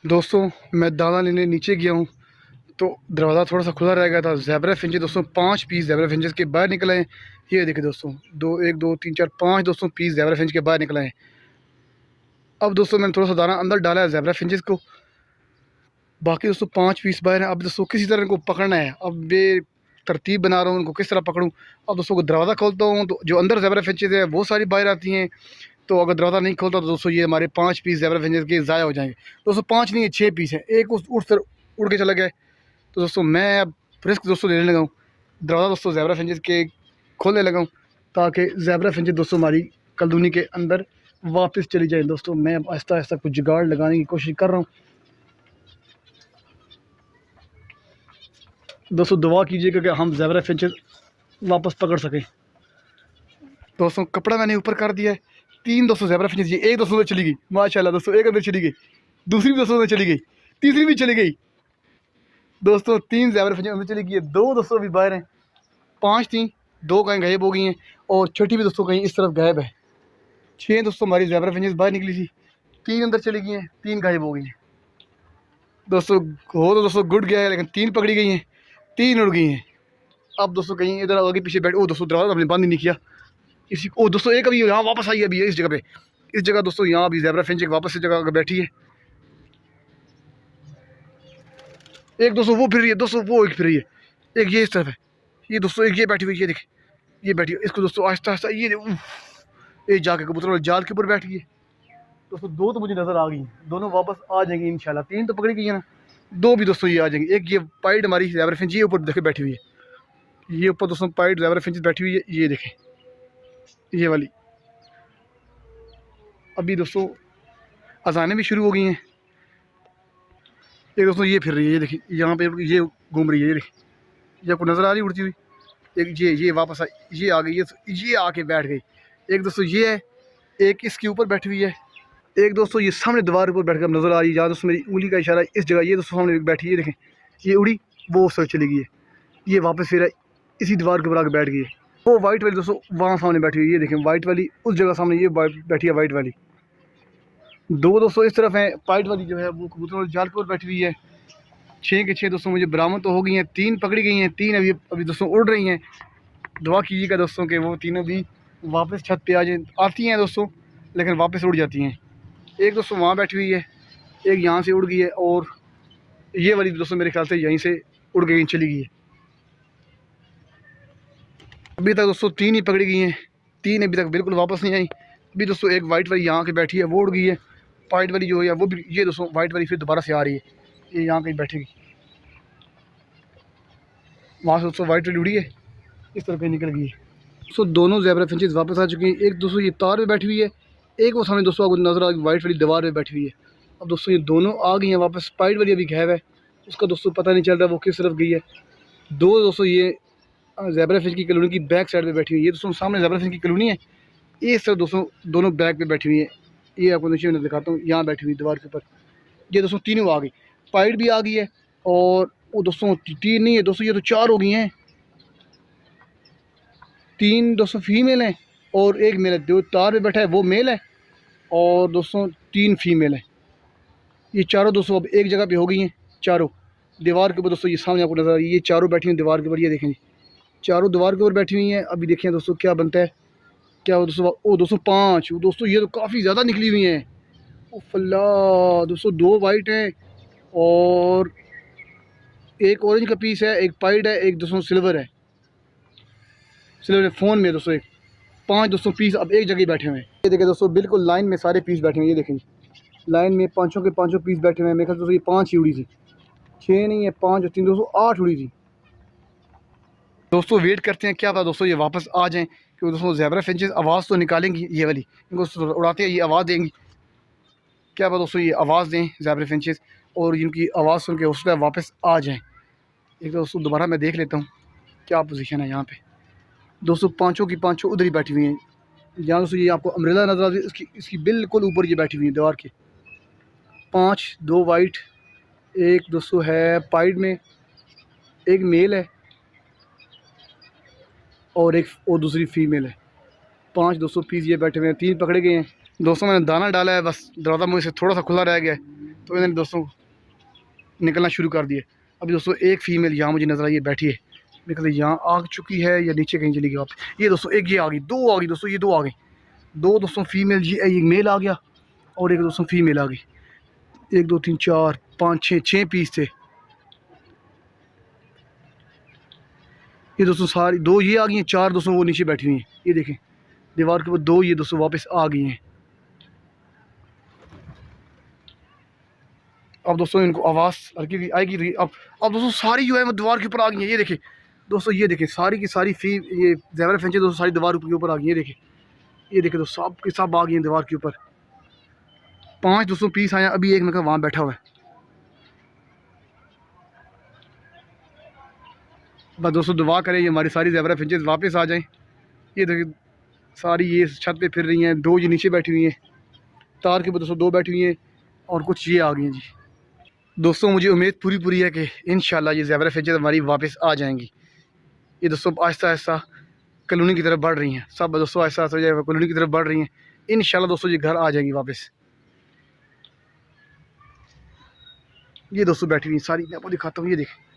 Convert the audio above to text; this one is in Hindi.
दोस्तों मैं दाना लेने नीचे गया हूँ तो दरवाज़ा थोड़ा सा खुला रह गया था। ज़ेबरा फिंचेस दोस्तों 5 पीस ज़ेबरा फिंचेस के बाहर निकले हैं। ये देखिए दोस्तों, 1 2 3 4 5 दोस्तों पीस ज़ेबरा फिंच के बाहर निकले हैं। अब दोस्तों मैंने थोड़ा सा दाना अंदर डाला है ज़ेबरा फिंचेस को, बाकी दोस्तों 5 पीस बाहर हैं। अब दोस्तों किसी तरह इनको पकड़ना है। अब ये तरतीब बना रहा हूँ इनको किस तरह पकड़ूँ। अब दोस्तों को दरवाज़ा खोलता हूँ तो जो अंदर ज़ेबरा फिंचेस है वो सारी बाहर आती हैं। तो अगर दरवाज़ा नहीं खोलता तो दोस्तों ये हमारे 5 पीस ज़ेबरा फिंचेस के ज़ाया हो जाएंगे। दोस्तों 5 नहीं है, 6 पीस हैं। एक उड़ के चला गया। तो दोस्तों मैं अब रिस्क दोस्तों लेने लगा हूँ। दरवाज़ा दोस्तों ज़ेबरा फिंचेस के खोलने लगा हूँ ताकि ज़ेबरा फिंचेस दोस्तों हमारी कलदूनी के अंदर वापस चली जाए। दोस्तों मैं अब आहिस्ता आहिस्ता कुछ जुगाड़ लगाने की कोशिश कर रहा हूँ। दोस्तों दुआ कीजिएगा कि हम ज़ेबरा फिंचेस वापस पकड़ सकें। दोस्तों कपड़ा मैंने ऊपर कर दिया है। 3 दोस्तों ज़ेबरा फिंचेस, ये एक दोस्तों में चली गई माशाल्लाह। दोस्तों एक अंदर चली गई, दूसरी भी दोस्तों में चली गई, तीसरी भी चली गई। दोस्तों 3 ज़ेबरा फिंचेस अंदर चली गई है, 2 दोस्तों अभी बाहर हैं। 5 थी, 2 कहीं गायब हो गई हैं और छठी भी दोस्तों कहीं इस तरफ गायब है। 6 दोस्तों हमारी ज़ेबरा फिंचेस बाहर निकली थी, 3 अंदर चली गई हैं, 3 गायब हो गई हैं। दोस्तों हो तो दोस्तों गुड गया है, लेकिन 3 पकड़ी गई हैं, 3 उड़ गई हैं। अब दोस्तों कहीं इधर आगे पीछे बैठ, ओ दोस्तों दरवाज़ा हमने बंद ही नहीं किया। इसी ओ दोस्तों एक अभी यहाँ वापस आई है, अभी इस जगह पे, इस जगह दोस्तों यहाँ अभी ज़ेबरा फिंच वापस इस जगह बैठी है। एक दोस्तों वो फिर रही है, दोस्तों वो एक फिर रही है, एक ये इस तरफ है। ये दोस्तों एक ये बैठी हुई है, ये देखें ये बैठी है। इसको दोस्तों आहिस्ता आहिस्ता ये जाके कबूतर वाले जाल के ऊपर बैठ गई है। दोस्तों 2 तो मुझे नज़र आ गई हैं, दोनों वापस आ जाएंगी इंशाल्लाह। 3 तो पकड़ी गई है ना, 2 भी दोस्तों ये आ जाएंगी। एक ये पाइड हमारी ज़ेबरा फिंच ये ऊपर देखे बैठी हुई है, ये ऊपर दोस्तों पाइड ज़ेबरा फिंच बैठी हुई है, ये देखें ये वाली। अभी दोस्तों अजानें भी शुरू हो गई हैं। एक दोस्तों ये फिर रही है, ये देखिए यहाँ पे ये घूम रही है, ये देखिए ये आपको नज़र आ रही है उड़ती हुई। एक ये वापस आई, ये आ गई, ये आके बैठ गई। एक दोस्तों ये है, एक इसके ऊपर बैठी हुई है। एक दोस्तों ये सामने दीवार के ऊपर बैठ कर नज़र आ रही है, जहाँ दोस्तों मेरी उंगली का इशारा इस जगह, ये दोस्तों सामने बैठी है, ये देखें ये उड़ी वो उस तरफ चली गई है। ये वापस फिर इसी दीवार के ऊपर आकर बैठ गई है। वो वाइट वाली दोस्तों वहाँ सामने बैठी हुई है, ये देखें वाइट वाली उस जगह सामने ये बैठी है वाइट वाली। 2 दोस्तों इस तरफ है, वाइट वाली जो है वो कबूतर वाले जाल के ऊपर बैठी हुई है। 6 के 6 दोस्तों मुझे बरामद तो हो गई हैं, 3 पकड़ी गई हैं, 3 अभी दोस्तों उड़ रही हैं। दुआ कीजिएगा दोस्तों कि वो तीनों भी वापस छत पे आ जाए। आती हैं दोस्तों लेकिन वापस उड़ जाती हैं। एक दोस्तों वहाँ बैठी हुई है, एक यहाँ से उड़ गई है और ये वाली दोस्तों मेरे ख्याल से यहीं से उड़ के चली गई है। अभी तक दोस्तों 3 ही पकड़ी गई हैं, 3 अभी तक बिल्कुल वापस नहीं आई। अभी दोस्तों एक वाइट वाली यहाँ के बैठी है, वो उड़ गई है। वाइट वाली जो है वो भी, ये दोस्तों वाइट वाली फिर दोबारा से आ रही है, ये यहाँ कहीं बैठेगी। वहाँ से दोस्तों वाइट वाली उड़ी है, इस तरफ कहीं निकल गई है। दोस्तों दोनों ज़ेबरा फिंचेस वापस आ चुकी हैं। एक दोस्तों ये तार पे बैठी हुई है, एक वो सामने दोस्तों आपको नज़र आ गई वाइट वाली दीवार पे बैठी हुई है। अब दोस्तों ये दोनों आ गई हैं वापस। वाइट वाली अभी गायब है, उसका दोस्तों पता नहीं चल रहा वो किस तरफ गई है। 2 दोस्तों ये ज़ेबरा फिंच की कॉलोनी की बैक साइड पे बैठी हुई है, ये दोस्तों सामने ज़ेबरा फिंच की कॉलोनी है, ये इस तरफ दोस्तों दोनों बैक पे बैठी हुई है। ये आपको नीचे मैं दिखाता हूँ, यहाँ बैठी हुई दीवार के ऊपर। ये दोस्तों तीनों आ गई, पाइड भी आ गई है और वो दोस्तों 3 नहीं है दोस्तों, ये तो 4 हो गई हैं। 3 दोस्तों फीमेल हैं और एक मेल है। जो तार पे बैठा है वो मेल है और दोस्तों 3 फीमेल है। ये चारों दोस्तों अब एक जगह पे हो गई हैं, चारों दीवार के ऊपर। दोस्तों ये सामने आपको नजर आ रही है, ये चारों बैठी हुई दीवार के ऊपर, ये देखें जी चारों दीवार के ऊपर बैठी हुई हैं। अभी देखें दोस्तों क्या बनता है। क्या वो दोस्तों, ओ दोस्तों 5, दोस्तों ये तो काफ़ी ज़्यादा निकली हुई हैं। ओ फल्ला दोस्तों 2 वाइट हैं और एक ऑरेंज का पीस है, एक पाइड है, एक दोस्तों सिल्वर है, सिल्वर फ़ोन में दोस्तों एक 5 दोस्तों पीस अब एक जगह बैठे हुए हैं। ये देखें दोस्तों बिल्कुल लाइन में सारे पीस बैठे हुए हैं, ये देखें लाइन में पाँचों के पाँचों पीस बैठे हुए हैं। मेरे ख्याल दोस्तों ये 5 ही उड़ी थी, 6 नहीं है, 5 और 3 दोस्तों 8 उड़ी थी। दोस्तों वेट करते हैं, क्या पता दोस्तों ये वापस आ जाएं, क्योंकि दोस्तों ज़ेबरा फिंचेस आवाज़ तो निकालेंगी, ये वाली इनको उड़ाते हैं ये आवाज़ देंगी। क्या पता दोस्तों ये आवाज़ दें ज़ेबरा फिंचेस और इनकी आवाज़ सुन के उस पर वापस आ जाएँ। एक दोस्तों दोबारा मैं देख लेता हूँ क्या पोजीशन है यहाँ पे। दोस्तों पाँचों की पाँचों उधर ही बैठी हुई हैं। जहाँ दोस्तों ये आपको अम्ब्रेला नज़र आ रही है, इसकी बिल्कुल ऊपर ये बैठी हुई है दीवार के। 5, 2 वाइट, एक दोस्तों है पाइड में, एक मेल है और एक और दूसरी फीमेल है। 5 दोस्तों पीस ये बैठे हुए हैं, 3 पकड़े गए हैं दोस्तों। मैंने दाना डाला है, बस दरवाज़ा मुझे से थोड़ा सा खुला रह गया है तो इन्होंने दोस्तों निकलना शुरू कर दिए। अभी दोस्तों एक फ़ीमेल यहाँ मुझे नज़र आई है, बैठी है, निकल यहाँ आ चुकी है या नीचे कहीं चली गई वापस। ये दोस्तों एक ये आ गई, 2 आ गई दोस्तों, ये 2 आ गई, 2 दोस्तों फीमेल, ये एक मेल आ गया और एक दोस्तों फीमेल आ गई। 1 2 3 4 5 6 पीस थे ये दोस्तों, सारी 2 ये आ गई हैं, 4 दोस्तों वो नीचे बैठी हुई हैं। ये देखें दीवार के ऊपर 2 ये दोस्तों वापस आ गई हैं। अब दोस्तों इनको आवाज़ हल्की आएगी। अब दोस्तों सारी जो है वो दीवार के ऊपर आ गई हैं। ये देखें दोस्तों, ये देखें सारी की सारी ये ज़ेबरा फिंचें दोस्तों सारी दीवार के ऊपर आ गई हैं। ये देखें दोस्तों सब के सब आ गई हैं दीवार के ऊपर। 5 दोस्तों पीस आया, अभी एक मेरा वहाँ बैठा हुआ है। बस दोस्तों दुआ करें ये हमारी सारी ज़ेबरा फिंचेस वापस आ जाएं। ये देखिए सारी ये छत पे फिर रही हैं, 2 ये नीचे बैठी हुई हैं, तार के ऊपर दोस्तों 2 बैठी हुई हैं और कुछ ये आ गई हैं जी। दोस्तों मुझे उम्मीद पूरी है कि इंशाल्लाह ये ज़ेबरा फिंचेस हमारी वापस आ जाएंगी। ये दोस्तों आहिस्ता आहिस्ता कॉलोनी की तरफ बढ़ रही हैं, सब दोस्तों आहिस्ता आहिस्ता कॉलोनी की तरफ बढ़ रही हैं। इंशाल्लाह दोस्तों ये घर आ जाएंगी वापस। ये दोस्तों बैठी हुई सारी, मैं आपको दिखाता हूँ। ये देखें